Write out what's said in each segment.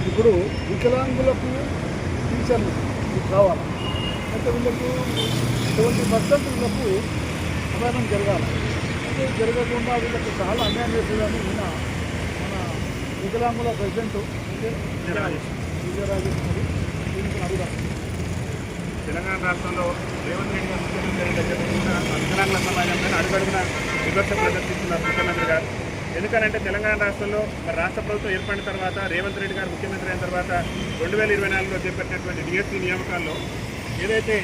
ఇప్పుడు వికలాంగులకు టీచర్లు కావాలి అంటే వీళ్ళకు 70% వీళ్ళకు అపాయం జరగాలి. అంటే జరగకుండా వీళ్ళకి చాలా అన్యాయం చేసేదని ఈయన మన వికలాంగుల ప్రెసిడెంట్ విజయరాజేశ్వరి దీనికి అడుగుదాం. తెలంగాణ రాష్ట్రంలో రేవంత్ రెడ్డి గారు ముఖ్యమంత్రి అయిన దగ్గర నుంచి వికలాంగుల సమాజంపైన అడుగడుగున వివక్ష ప్రదర్శిస్తున్నారు ముఖ్యమంత్రి గారు. ఎందుకనంటే తెలంగాణ రాష్ట్రంలో రాష్ట్ర ప్రభుత్వం ఏర్పడిన తర్వాత రేవంత్ రెడ్డి గారు ముఖ్యమంత్రి అయిన తర్వాత 2024లో చేపట్టినటువంటి డిఎస్సీ నియామకాల్లో ఏదైతే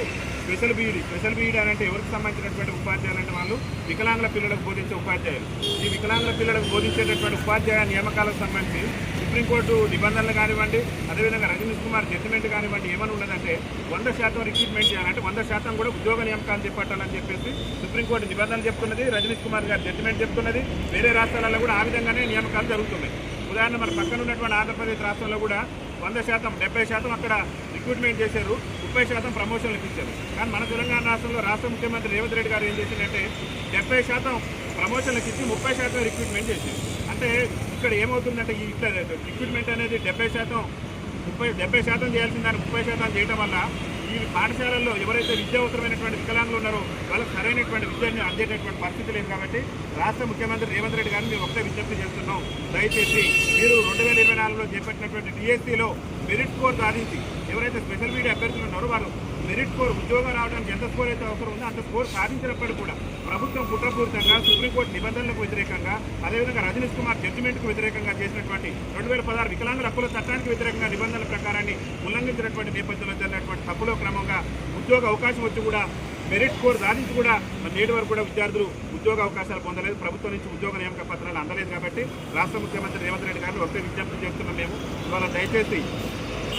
స్పెషల్ బీఈడీ అని అంటే ఎవరికి సంబంధించినటువంటి ఉపాధ్యాయులు అంటే వాళ్ళు వికలాంగుల పిల్లలకు బోధించే ఉపాధ్యాయులు. ఈ వికలాంగుల పిల్లలకు బోధించేటటువంటి ఉపాధ్యాయ నియామకాలకు సంబంధించి సుప్రీంకోర్టు నిబంధనలు కానివ్వండి, అదేవిధంగా రజనీష్ కుమార్ జడ్జిమెంట్ కానివ్వండి ఏమని ఉన్నదంటే 100% రిక్రూట్మెంట్ చేయాలంటే 100% కూడా ఉద్యోగ నియామకాలు చేపట్టాలని చెప్పేసి సుప్రీంకోర్టు నిబంధనలు చెప్తున్నది, రజనీష్ కుమార్ గారు జడ్జిమెంట్ చెప్తున్నది. వేరే రాష్ట్రాలలో కూడా ఆ విధంగానే నియామకాలు జరుగుతున్నాయి. ఉదాహరణ మన పక్కన ఉన్నటువంటి ఆంధ్రప్రదేశ్ రాష్ట్రంలో కూడా 100% 70% అక్కడ రిక్రూట్మెంట్ చేశారు, 30% ప్రమోషన్లకు ఇచ్చారు. కానీ మన తెలంగాణ రాష్ట్రంలో రాష్ట్ర ముఖ్యమంత్రి రేవంత్ రెడ్డి గారు ఏం చేసిందంటే 70% ప్రమోషన్లకు ఇచ్చి 30% రిక్రూట్మెంట్ చేశారు. అంటే ఇక్కడ ఏమవుతుందంటే ఈ ఇట్లా రిక్రూట్మెంట్ అనేది 70% చేయాల్సిన దాన్ని 30% చేయడం వల్ల ఈ పాఠశాలల్లో ఎవరైతే విద్యావంతమైనటువంటి వికలాంగులు ఉన్నారో వాళ్ళకి సరైనటువంటి విద్యను అందేటటువంటి పరిస్థితి లేదు. కాబట్టి రాష్ట్ర ముఖ్యమంత్రి రేవంత్ రెడ్డి గారిని మేము ఒకటే విజ్ఞప్తి చేస్తున్నాం, దయచేసి మీరు 2024లో చేపట్టినటువంటి డిఎస్సీలో మెరిట్ స్కోర్ సాధించి ఎవరైతే స్పెషల్ బీఈడీ అభ్యర్థులు ఉన్నారో వారు మెరిట్ స్కోర్ ఉద్యోగం రావడానికి ఎంత స్కోర్ అయితే అవసరం ఉందో అంత స్కోర్ సాధించినప్పటికీ కూడా ప్రభుత్వం కుట్రపూరితంగా సుప్రీంకోర్టు నిబంధనలకు వ్యతిరేకంగా, అదేవిధంగా రజనీష్ కుమార్ జడ్జిమెంట్కు వ్యతిరేకంగా చేసినటువంటి 2016 వికలాంగుల హక్కుల చట్టానికి వ్యతిరేకంగా నిబంధనల ప్రకారాన్ని ఉల్లంఘించినటువంటి నేపథ్యంలో జరిగినటువంటి తప్పులో క్రమంగా ఉద్యోగ అవకాశం వచ్చి కూడా మెరిట్ స్కోర్ సాధించి కూడా నేటి వరకు కూడా విద్యార్థులు ఉద్యోగ అవకాశాలు పొందలేదు, ప్రభుత్వం నుంచి ఉద్యోగ నియామక పత్రాలు అందలేదు. కాబట్టి రాష్ట్ర ముఖ్యమంత్రి రేవంత్ రెడ్డి గారిని ఒకటే విజ్ఞప్తి చేస్తున్నాం మేము, ఇవాళ దయచేసి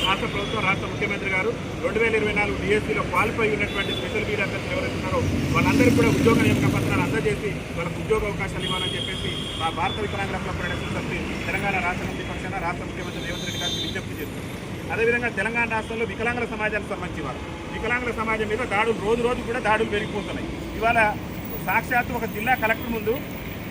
రాష్ట్ర ప్రభుత్వం రాష్ట్ర ముఖ్యమంత్రి గారు 2024 డిఎస్సీలో క్వాలిఫై ఉన్నటువంటి స్పెషల్ బీఈడీ అభ్యర్థులు ఎవరైతే ఉన్నారో వాళ్ళందరికీ కూడా ఉద్యోగ నియామక పత్రాలు అందజేసి వాళ్ళకు ఉద్యోగ అవకాశాలు ఇవ్వాలని చెప్పేసి మా భారత వికలాంగుల హక్కుల పరిరక్షణ సమితి తెలంగాణ రాష్ట్ర సమితి పక్షాన రాష్ట్ర ముఖ్యమంత్రి రేవంత్ రెడ్డి గారికి విజ్ఞప్తి చేస్తుంది. అదేవిధంగా తెలంగాణ రాష్ట్రంలో వికలాంగుల సమాజానికి సంబంధించి వారు వికలాంగుల సమాజం మీద దాడులు రోజు కూడా దాడులు పెరిగిపోతున్నాయి. ఇవాళ సాక్షాత్తు ఒక జిల్లా కలెక్టర్ ముందు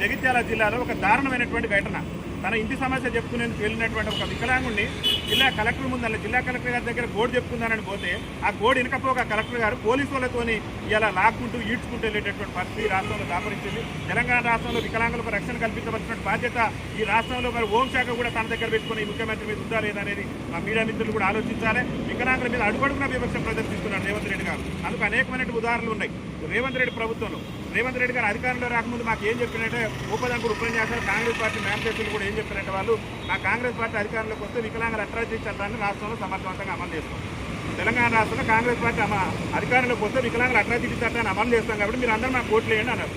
జగిత్యాల జిల్లాలో ఒక దారుణమైనటువంటి ఘటన, తన ఇంటి సమస్య చెప్పుకునేందుకు వెళ్ళినటువంటి ఒక వికలాంగుడిని జిల్లా కలెక్టర్ ముందల్ల జిల్లా కలెక్టర్ గారి దగ్గర గోడు చెప్పుకుందానని పోతే ఆ గోడు వెనకపోక కలెక్టర్ గారు పోలీసు వాళ్ళతోని ఇలా లాక్కుంటూ ఈడ్చుకుంటూ వెళ్ళేటటువంటి పరిస్థితి రాష్ట్రంలో దాపరించింది. తెలంగాణ రాష్ట్రంలో వికలాంగులకు రక్షణ కల్పించవలసిన బాధ్యత ఈ రాష్ట్రంలో మరి హోంశాఖ కూడా తన దగ్గర పెట్టుకుని ముఖ్యమంత్రి మీద ఉందా లేదనేది మా మీడియా మిత్రులు కూడా ఆలోచించాలి. వికలాంగుల మీద అడుగడుగున వివక్ష ప్రదర్శిస్తున్నారు రేవంత్ రెడ్డి గారు. అందుకు అనేకమైన ఉదాహరణలు ఉన్నాయి. రేవంత్ రెడ్డి ప్రభుత్వంలో రేవంత్ రెడ్డి గారు అధికారంలో రాకముందు మాకు ఏం చెప్పినట్టే ఉపదంపుడు ఉపన్యాసాలు కాంగ్రెస్ పార్టీ మేనిఫెస్టోలు కూడా ఏం చెప్పినట్టు వాళ్ళు మా కాంగ్రెస్ పార్టీ అధికారంలోకి వస్తే వికలాంగుల అట్రాసిటీ చట్టాన్ని రాష్ట్రంలో సమర్థవంతంగా అమలు చేస్తాం. తెలంగాణ రాష్ట్రంలో కాంగ్రెస్ పార్టీ అధికారంలోకి వస్తే వికలాంగుల అట్రాసిటీ చట్టాన్ని అమలు చేస్తాం కాబట్టి మీరు అందరూ మాకు ఓట్లు వేయండి అన్నారు.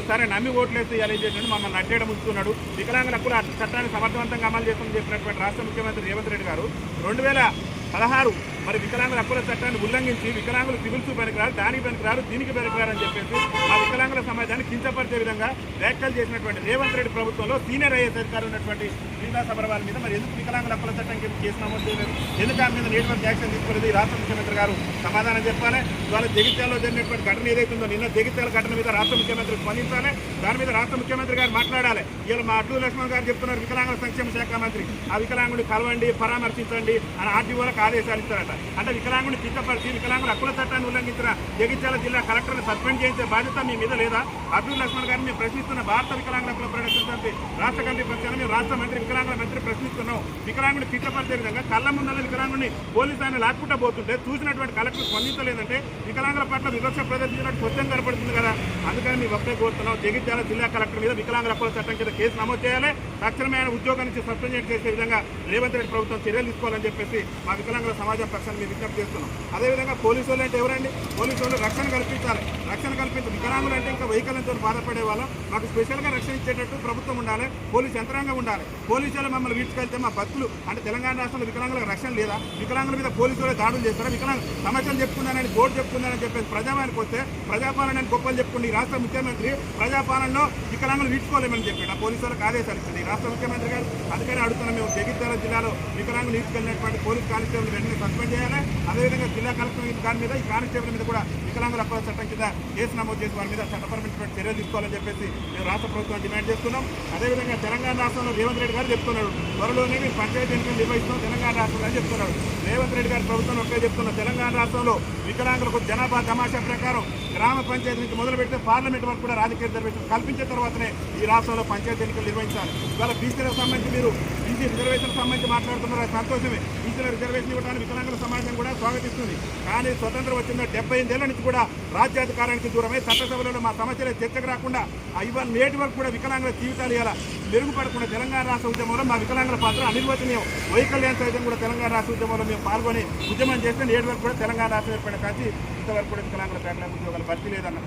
సరే నమ్మి ఓట్లు వేస్తే ఇలా ఏం చేసినట్టు మమ్మల్ని అడ్డేయడం ఉంచుతున్నాడు. వికలాంగుల హక్కుల చట్టాన్ని సమర్థవంతంగా అమలు చేస్తామని చెప్పినటువంటి రాష్ట్ర ముఖ్యమంత్రి రేవంత్ రెడ్డి గారు 2016 మరి వికలాంగుల హక్కుల చట్టాన్ని ఉల్లంఘించి వికలాంగులు సివిల్స్ పనికిరారు, దానికి పనికిరారు, దీనికి పనికిరారు అని చెప్పేసి ఆ వికలాంగుల సమాజాన్ని కించపరిచే విధంగా వ్యాఖ్యలు చేసినటువంటి రేవంత్ రెడ్డి ప్రభుత్వంలో సీనియర్ ఐఏఎస్ అధికారులు ఉన్నటువంటి శ్రీనివాస సబర్వాల్ మీద మరి ఎందుకు వికలాంగుల హక్కుల చట్టం కేసు నమోదు చేయలేదు, ఎందుకు ఆమె మీద నేటివరకు యాక్షన్ తీసుకోలేదు? రాష్ట్ర ముఖ్యమంత్రి గారు సమాధానం చెప్పాలి. ఇవాళ జగిత్యాలలో జరిగినటువంటి ఘటన ఏదైతుందో నిన్న జగిత్యాల ఘటన మీద రాష్ట్ర ముఖ్యమంత్రి స్పందించాలి. దాని మీద రాష్ట్ర ముఖ్యమంత్రి గారు మాట్లాడాలి. ఇలా మా అడ్డు లక్ష్మణ్ గారు చెప్తున్నారు వికలాంగుల సంక్షేమ శాఖ మంత్రి, ఆ వికలాంగుడిని కలవండి, పరామర్శించండి అని ఆర్టీఓలకు ఆదేశాలు ఇస్తారట. అంటే వికలాంగుడిని కించపరిచి వికలాంగుల హక్కుల చట్టాన్ని ఉల్లంఘించిన జగిత్యాల జిల్లా కలెక్టర్ని సస్పెండ్ చేయించే బాధ్యత మీ మీద లేదా? అబ్దుల్ లక్ష్మణ్ గారిని మేము ప్రశ్నిస్తున్న భారత వికలాంగుల హక్కుల పరిరక్షణ సమితి రాష్ట్ర కమిటీ పక్షాన మేము రాష్ట్ర మంత్రి వికలాంగుల మంత్రి ప్రశ్నిస్తున్నాం. వికలాంగుడిని కించపరిచే విధంగా కళ్ళ ముందల వికలాంగుడిని పోలీసు ఆయన లాక్కుంటా పోతుంటే చూసినటువంటి కలెక్టర్ స్పందించలేదంటే వికలాంగుల పట్ల వివక్ష ప్రదర్శించినట్టు స్వచ్ఛం కనపడుతుంది కదా. అందుకని మేము ఒకటే కోరుతున్నాం, జగిత్యాల జిల్లా కలెక్టర్ మీద వికలాంగుల హక్కుల చట్టం కింద కేసు నమోదు చేయాలి. తక్షణమైన ఉద్యోగం నుంచి సస్పెండ్ చేసే విధంగా రేవంత్ రెడ్డి ప్రభుత్వం చర్యలు తీసుకోవాలని చెప్పేసి మా వికలాంగుల సమాజం పక్షాన్ని మేము విజ్ఞప్తి చేస్తున్నాం. అదేవిధంగా పోలీసు వాళ్ళు అంటే ఎవరండి? పోలీసు వాళ్ళు రక్షణ కల్పించాలి. రక్షణ కల్పించి వికలాంగులు అంటే ఇంకా వెహికల్తో బాధపడే వాళ్ళం మాకు స్పెషల్గా రక్షణ ఇచ్చేటట్టు ప్రభుత్వం ఉండాలి, పోలీసు యంత్రాంగం ఉండాలి. పోలీసులు మమ్మల్ని వీడ్చుకెళ్తే మా బతుకులు అంటే తెలంగాణ రాష్ట్రంలో వికలాంగులకు రక్షణ లేదా? వికలాంగుల మీద పోలీసులు దాడులు చేస్తారా? వికలాంగ సమస్యలు చెప్పుకున్నానని బోర్డు చెప్పుకున్నానని చెప్పేసి ప్రజాపాలనకు వస్తే ప్రజాపాలనని గొప్పలు చెప్పుకుని రాష్ట్ర ముఖ్యమంత్రి ప్రజాపాలనలో వికలాంగులు వీడ్చుకోలేమని చెప్పాడు. ఆ పోలీసు వాళ్ళకి ఆదేశాలు ఇచ్చింది రాష్ట్ర ముఖ్యమంత్రి గారు. అందుకని అడుగుతున్నాం, మేము జగిత్యాల జిల్లాలో వికలాంగులు తీసుకెళ్ళినటువంటి పోలీస్ కానిస్టేబుల్ వెంటనే సస్పెండ్ చేయాలి. అదేవిధంగా జిల్లా కలెక్టర్ దాని మీద ఈ కానిస్టేబుల్ మీద కూడా వికలాంగుల హక్కుల చట్టం కింద కేసు నమోదు చేసి వారి మీద చట్టపరమైన చర్యలు తీసుకోవాలని చెప్పేసి మేము రాష్ట్ర ప్రభుత్వం డిమాండ్ చేస్తున్నాం. అదేవిధంగా తెలంగాణ రాష్ట్రంలో రేవంత్ రెడ్డి గారు చెప్తున్నాడు, త్వరలోనే మేము పంచాయతీ ఎన్నికలు నిర్వహిస్తాం తెలంగాణ రాష్ట్రంలో అని చెప్తున్నాడు. రేవంత్ రెడ్డి గారి ప్రభుత్వం ఒకే చెప్తున్నారు, తెలంగాణ రాష్ట్రంలో వికలాంగులకు జనాభా తమాషా ప్రకారం గ్రామ పంచాయతీ నుంచి మొదలు పెడితే పార్లమెంట్ వరకు కూడా రాజకీయ రిజర్వేషన్ కల్పించిన తర్వాతనే ఈ రాష్ట్రంలో పంచాయతీ ఎన్నికలు నిర్వహించాలి. ఇవాళ బీసీలకు సంబంధించి మీరు బీసీ రిజర్వేషన్ సంబంధించి మాట్లాడుతున్నారు, అది సంతోషమే. బీసీల రిజర్వేషన్ ఇవ్వడానికి వికలాంగుల సమాజం కూడా స్వాగతిస్తుంది. కానీ స్వతంత్రం వచ్చిన 75 ఏళ్ల నుంచి కూడా రాజ్యాధికారానికి దూరమై చట్టసభలలో మా సమస్యలే చర్చకు రాకుండా ఇవాళ నేటి వరకు కూడా వికలాంగుల జీవితాలు ఇలా మెరుగుపడకుండా తెలంగాణ రాష్ట్ర ఉద్యమంలో మా వికలాంగుల పాత్ర అనిర్వచనీయం. వైకల్యాన్ని సైతం కూడా తెలంగాణ రాష్ట్ర ఉద్యమంలో మేము పాల్గొని ఉద్యమం చేస్తే నేటి వరకు కూడా తెలంగాణ రాష్ట్రం ఏర్పడిన కాచి ఇంతవరకు కూడా వికలాంగుల పేటల ఉద్యోగాల భర్తీ లేదన్న.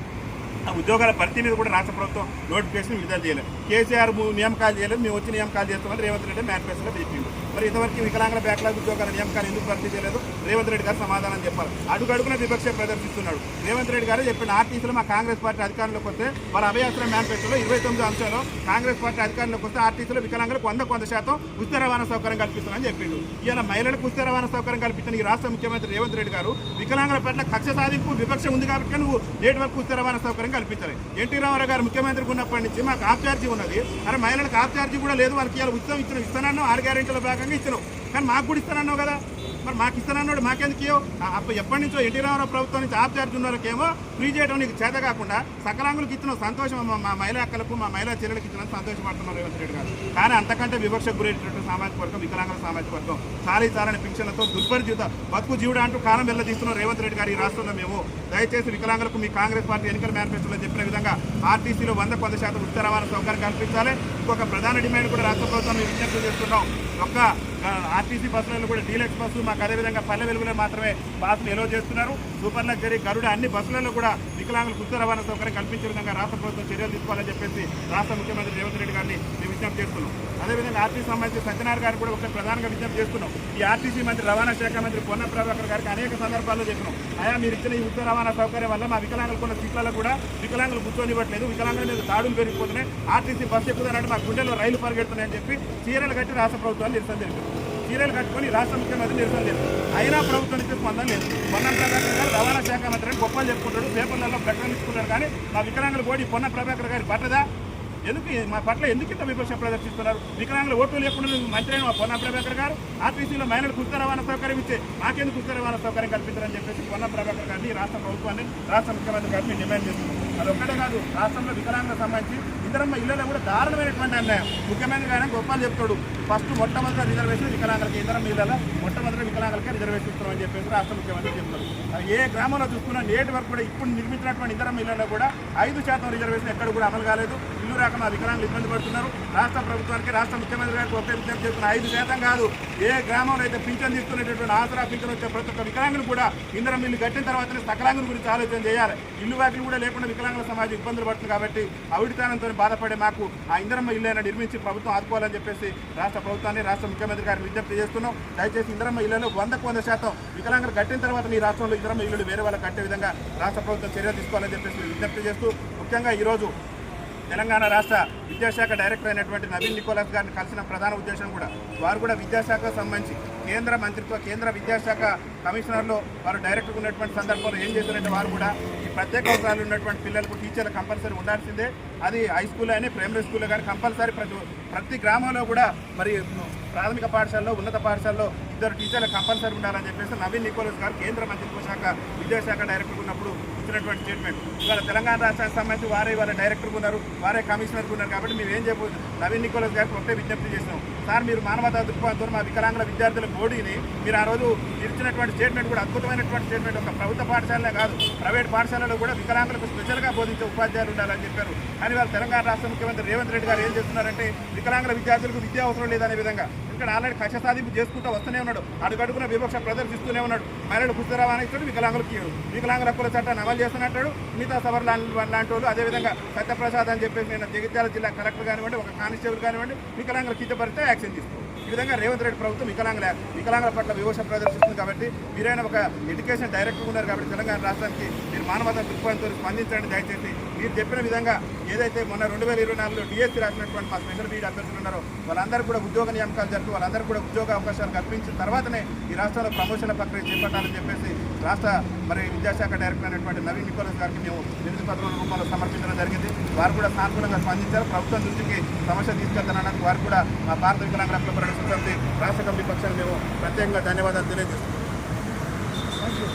ఆ ఉద్యోగాల భర్తీ మీద కూడా రాష్ట్ర ప్రభుత్వం నోటిఫికేషన్ విడుదల చేయలేదు. కేసీఆర్ నియామకాలు చేయలేదు, మేము వచ్చి నియామకాలు చేస్తామని రేవంత్ రెడ్డి మేనిఫెస్టోలో చెప్పిండు. మరి ఇంతవరకు వికలాంగుల బ్యాక్లాగ్ ఉద్యోగాల నియామకాలు ఎందుకు భర్తీ చేయలేదు? రేవంత్ రెడ్డి గారు సమాధానం చెప్పాలి. అడుగడుగున వివక్ష ప్రదర్శిస్తున్నాడు. రేవంత్ రెడ్డి గారు చెప్పిన ఆర్టీసీలో మా కాంగ్రెస్ పార్టీ అధికారంలోకి వస్తే వాళ్ళ అభయాస్త్ర మేనిఫెస్టోలో 29 అంశాలు కాంగ్రెస్ పార్టీ అధికారంలోకి వస్తే ఆర్టీసీలో వికలాంగులకు 100% ఉచిత రవాణా సౌకర్యం కల్పిస్తామని చెప్పిండు. ఇలా మహిళలకు ఉచిత రవాణా సౌకర్యం కల్పించిన ఈ రాష్ట్ర ముఖ్యమంత్రి రేవంత్ రెడ్డి గారు వికలాంగుల పట్ల కక్ష సాధింపు వివక్ష ఉంది కాబట్టి నువ్వు నేటి వరకు ఉచిత రవాణా సౌకర్యం కల్పించలేదు. ఎన్టీ రామారావు గారు ముఖ్యమంత్రికి ఉన్నప్పటి నుంచి మాకు ఆఫ్ ఛార్జీ ఉన్నది, అరే మహిళలకు ఆఫ్ ఛార్జీ కూడా లేదు, వాళ్ళకి ఇలా ఉచితం ఇస్తానన్నావు, 6 గ్యారెంటీల భాగంగా ఇచ్చినావు, కానీ మాకు కూడా ఇస్తానన్నావు కదా. మరి మాకు ఇస్తానన్నాడు, మాకెందుకు ఎప్పటి నుంచో ఎన్టీ రామారావు ప్రభుత్వం నుంచి ఆఫ్ ఛార్జ్ ఉన్న వాళ్ళకేమో ఫ్రీ చేయడం నీకు చేత కాకుండా సకలాంగులకు ఇచ్చిన సంతోషం, మా మహిళా అక్కలకు మా మహిళా చెల్లెలకు ఇచ్చిన సంతోషపడుతున్నారు రేవంత్ రెడ్డి గారు. కానీ అంతకంటే వివక్షకు గురైనటువంటి సామాజిక వర్గం వికలాంగుల సామాజిక వర్గం చాలని పింఛన్లతో దుర్పరిచిత బతుకు జీవుడు అంటూ కాలం వెళ్ళదీస్తున్నారు రేవంత్ రెడ్డి గారు ఈ రాష్ట్రంలో. మేము దయచేసి వికలాంగులకు మీ కాంగ్రెస్ పార్టీ ఎన్నికల మేనిఫెస్టోలో చెప్పిన విధంగా ఆర్టీసీలో 100% ఉచిత రవాణా సౌకర్యం కల్పించాలి. ఇంకొక ప్రధాన డిమాండ్ కూడా రాష్ట్ర ప్రభుత్వం మేము విజ్ఞప్తి చేస్తున్నాం. ఒక్క ఆర్టీసీ బస్సులలో కూడా డీలక్స్ బస్సు మాకు అదేవిధంగా పల్లె వెలుగులో మాత్రమే బస్సులు ఎలో చేస్తున్నారు. సూపర్ లగ్జరీ గరుడ అన్ని బస్సులలో కూడా వికలాంగులకు ఉచిత రవాణా సౌకర్యం కల్పించే విధంగా రాష్ట్ర ప్రభుత్వం చర్యలు తీసుకోవాలని చెప్పేసి రాష్ట్ర ముఖ్యమంత్రి రేవంత్ రెడ్డి గారిని మేము విజ్ఞప్తి చేస్తున్నాం. అదేవిధంగా ఆర్టీసీ సంబంధించి సత్యనారాయణ గారిని కూడా ఒక ప్రధానంగా విజ్ఞప్తి చేస్తున్నాం. ఈ ఆర్టీసీ మంత్రి రవాణా శాఖ మంత్రి పొన్న ప్రభాకర్ గారికి అనేక సందర్భాల్లో చెప్పినాం, అయా మీరు ఇచ్చిన ఈ ఉచిత రవాణా సౌకర్యం వల్ల మా వికలాంగులకు ఉన్న సీట్లలో కూడా వికలాంగులు కూర్చొనివ్వట్లేదు, వికలాంగుల మీద దాడులు పెరిగిపోతున్నాయి, ఆర్టీసీ బస్సు ఎక్కుతారంటే మా గుండెల్లో రైలు పరిగెడుతున్నాయని చెప్పి చీరలు కట్టి రాష్ట్ర ప్రభుత్వాన్ని నిరసన జరిపారు. చీరలు కట్టుకొని రాష్ట్ర ముఖ్యమంత్రి నిరసన చేస్తారు. అయినా ప్రభుత్వం నుంచి స్పందన లేదు. పొన్న ప్రభాకర్ గారు రవాణా శాఖ మంత్రి అని గొప్పలు చెప్పుకుంటాడు, పేపర్లలో ప్రకటించుకుంటాడు, కానీ మా వికలాంగుల బోడి పొన్న ప్రభాకర్ గారి పట్టదా? ఎందుకు మా పట్ల ఎందుకు ఇంత వివక్ష ప్రదర్శిస్తున్నారు? వికలాంగుల ఓట్లు లేకుండా మంత్రి అయిన పొన్న ప్రభాకర్ గారు ఆర్టీసీలో మహిళలకు ఉచిత రవాణా సౌకర్యం ఇచ్చే మాకెందుకు ఉచిత రవాణా సౌకర్యం కల్పించారని చెప్పేసి పొన్న ప్రభాకర్ గారిని రాష్ట్ర ప్రభుత్వాన్ని రాష్ట్ర ముఖ్యమంత్రి గారిని డిమాండ్ చేస్తున్నారు. అది ఒక్కటే కాదు, రాష్ట్రంలో వికలాంగులకు సంబంధించి ఇందిరమ్మ ఇళ్లలో కూడా దారుణమైనటువంటి అన్యాయం. ముఖ్యమంత్రి గారు గొప్పలు చెప్తాడు, ఫస్ట్ మొట్టమొదటి రిజర్వేషన్ వికలాంగులకి, ఇందిరమ్మ ఇళ్లలో మొట్టమొదటి వికలాంగులకే రిజర్వేషన్ ఇస్తామని చెప్పేసి రాష్ట్ర ముఖ్యమంత్రి చెప్తారు. ఏ గ్రామంలో చూసుకున్నా నేటి వరకు కూడా ఇప్పుడు నిర్మించినటువంటి ఇందిరమ్మ ఇళ్లలో కూడా 5% రిజర్వేషన్ ఎక్కడ కూడా అమలు కాలేదు. ఇల్లు రాక మా వికలాంగులు ఇబ్బంది పడుతున్నారు. రాష్ట్ర ప్రభుత్వానికి రాష్ట్ర ముఖ్యమంత్రి గారికి ఒకే విజ్ఞప్తి చేస్తున్న 5% కాదు, ఏ గ్రామంలో అయితే పింఛన్ తీసుకునేటటువంటి ఆసరా పింఛన్ వచ్చే ప్రతి ఒక్క వికలాంగులు కూడా ఇందిరమ్మ ఇల్లు కట్టిన తర్వాతనే సకలాంగుల గురించి ఆలోచన చేయాలి. ఇల్లు వాకిలు కూడా లేకుండా వికలాంగుల సమాజం ఇబ్బందులు పడుతుంది కాబట్టి అవిడితానంతో బాధపడే మాకు ఆ ఇందిరమ్మ ఇల్లు అయినా నిర్మించి ప్రభుత్వం ఆదుకోవాలని చెప్పేసి రాష్ట్ర ప్రభుత్వాన్ని రాష్ట్ర ముఖ్యమంత్రి గారిని విజ్ఞప్తి చేస్తున్నాం. దయచేసి ఇందిరమ్మ ఇళ్లలో 100% వికలాంగులు కట్టిన తర్వాత ఈ రాష్ట్రంలో ఇందిరమ్మ ఇల్లు వేరే వాళ్ళకి కట్టే విధంగా రాష్ట్ర ప్రభుత్వం చర్యలు తీసుకోవాలని చెప్పేసి విజ్ఞప్తి చేస్తూ, ముఖ్యంగా ఈరోజు తెలంగాణ రాష్ట్ర విద్యాశాఖ డైరెక్టర్ అయినటువంటి నవీన్ నికోలస్ గారిని కలిసిన ప్రధాన ఉద్దేశం కూడా వారు కూడా విద్యాశాఖకు సంబంధించి కేంద్ర మంత్రిత్వ కేంద్ర విద్యాశాఖ కమిషనర్లో వారు డైరెక్టర్గా ఉన్నటువంటి సందర్భంలో ఏం చేశారంటే వారు కూడా ఈ ప్రత్యేక అవసరాలు ఉన్నటువంటి పిల్లలకు టీచర్లు కంపల్సరీ ఉండాల్సిందే, అది హై స్కూల్ అయినా ప్రైమరీ స్కూల్లో కానీ కంపల్సరీ ప్రతి గ్రామంలో కూడా మరి ప్రాథమిక పాఠశాలలో ఉన్నత పాఠశాలలో 2 టీచర్లు కంపల్సరీ ఉండాలని చెప్పేసి నవీన్ నికోలస్ గారు కేంద్ర మంత్రిత్వ శాఖ విద్యాశాఖ డైరెక్టర్ ఉన్నప్పుడు ఇచ్చినటువంటి స్టేట్మెంట్. ఇవాళ తెలంగాణ రాష్ట్రానికి సంబంధించి వారే వాళ్ళ డైరెక్టర్గా ఉన్నారు, వారే కమిషనర్గా ఉన్నారు కాబట్టి మేము ఏం చేయబోతుంది నవీన్ నికోలస్ గారికి ఒకటే విజ్ఞప్తి చేసినాం, సార్ మీరు మానవతా దృక్పథంతో మా వికలాంగుల విద్యార్థుల బోడీని మీరు ఆ రోజు ఇచ్చినటువంటి స్టేట్మెంట్ కూడా అద్భుతమైనటువంటి స్టేట్మెంట్. ఒక ప్రభుత్వ పాఠశాలనే కాదు ప్రైవేట్ పాఠశాలలో కూడా వికలాంగులకు స్పెషల్గా బోధించే ఉపాధ్యాయులు ఉండాలని చెప్పారు. కానీ వాళ్ళు తెలంగాణ రాష్ట్ర ముఖ్యమంత్రి రేవంత్ రెడ్డి గారు ఏం చేస్తున్నారంటే వికలాంగుల విద్యార్థులకు విద్యా అవసరం లేదనే విధంగా ఇక్కడ ఆల్రెడీ కక్ష సాధింపు చేసుకుంటూ వస్తూనే ఉన్నాడు, అడుగడుగున వివక్ష ప్రదర్శిస్తూనే ఉన్నాడు. మహిళలు పుస్తక రవాణా ఇస్తాడు, వికలాంగులకు ఇవ్వడు, వికలాంగుల హక్కుల చట్టాన్ని అమలు చేస్తున్నట్టాడు. మిగతా సభర్ లాంటి వాళ్ళు అదేవిధంగా సత్యప్రసాద్ అని చెప్పేసి నేను జగిత్యాల జిల్లా కలెక్టర్ కానివ్వండి, ఒక కానిస్టేబుల్ కానివ్వండి, వికలాంగుల కించపరిస్తే యాక్షన్ తీసుకోండి. ఈ విధంగా రేవంత్ రెడ్డి ప్రభుత్వం వికలాంగుల పట్ల వివక్ష ప్రదర్శిస్తుంది. కాబట్టి మీరైనా ఒక ఎడ్యుకేషన్ డైరెక్టర్ ఉన్నారు కాబట్టి తెలంగాణ రాష్ట్రానికి మీరు మానవతా దృక్పథంతో స్పందించండి. దయచేసి మీరు చెప్పిన విధంగా ఏదైతే మొన్న 2024లో డిఎస్సీ రాసినటువంటి మా స్పెషల్ బీఈడి అభ్యర్థులు ఉన్నారో వాళ్ళందరూ కూడా ఉద్యోగ నియామకాలు జరుపుతూ వాళ్ళందరూ కూడా ఉద్యోగ అవకాశాలు కల్పించిన తర్వాతనే ఈ రాష్ట్రంలో ప్రమోషన్ల ప్రక్రియ చేపట్టాలని చెప్పేసి రాష్ట్ర విద్యాశాఖ డైరెక్టర్ అయినటువంటి నవీన్ నికోలస్ గారికి మేము వినతి పత్రాల రూపంలో సమర్పించడం జరిగింది. వారు కూడా సానుకూలంగా స్పందించారు. ప్రభుత్వం దృష్టికి సమస్య తీసుకెళ్తానడానికి వారు కూడా మా భారత వికలాంగుల హక్కుల పరిరక్షణ సమితి రాష్ట్ర కమిటీ పక్షాన్ని మేము ప్రత్యేకంగా ధన్యవాదాలు తెలియజేస్తున్నాం. Thank you.